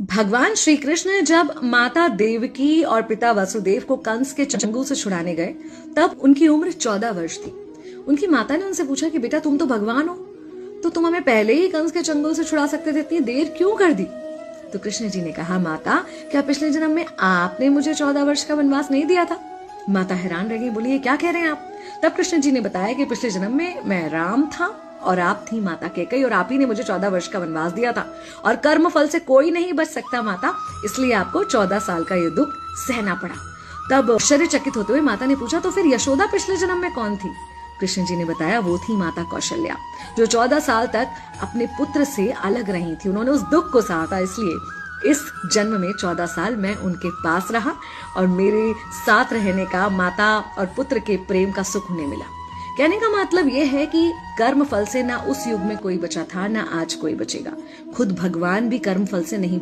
भगवान श्री कृष्ण जब माता देवकी और पिता वसुदेव को कंस के चंगुल से छुड़ाने गए, तब उनकी उम्र 14 वर्ष थी। उनकी माता ने उनसे पूछा कि बेटा तुम तो भगवान हो, तो तुम हमें पहले ही कंस के चंगुल से छुड़ा सकते थे, इतनी देर क्यों कर दी? तो कृष्ण जी ने कहा, माता क्या पिछले जन्म में आपने मुझे 14 वर्ष का वनवास नहीं दिया था? माता हैरान रह गई, बोली ये क्या कह रहे हैं आप? तब कृष्ण जी ने बताया कि पिछले जन्म में मैं राम था और आप थी माता कैकेयी, और आप ही ने मुझे 14 वर्ष का वनवास दिया था, और कर्म फल से कोई नहीं बच सकता माता, इसलिए आपको 14 साल का ये दुख सहना पड़ा। तब आश्चर्यचकित होते हुए माता ने पूछा, तो फिर यशोदा पिछले जन्म में कौन थी? कृष्ण जी ने बताया, वो थी माता कौशल्या, जो 14 साल तक अपने पुत्र से अलग रही थी। उन्होंने उस दुख को सहा था, इसलिए इस जन्म में 14 साल मैं उनके पास रहा और मेरे साथ रहने का, माता और पुत्र के प्रेम का सुख उन्हें मिला। कहने का मतलब यह है कि कर्म फल से ना उस युग में कोई बचा था, ना आज कोई बचेगा। खुद भगवान भी कर्म फल से नहीं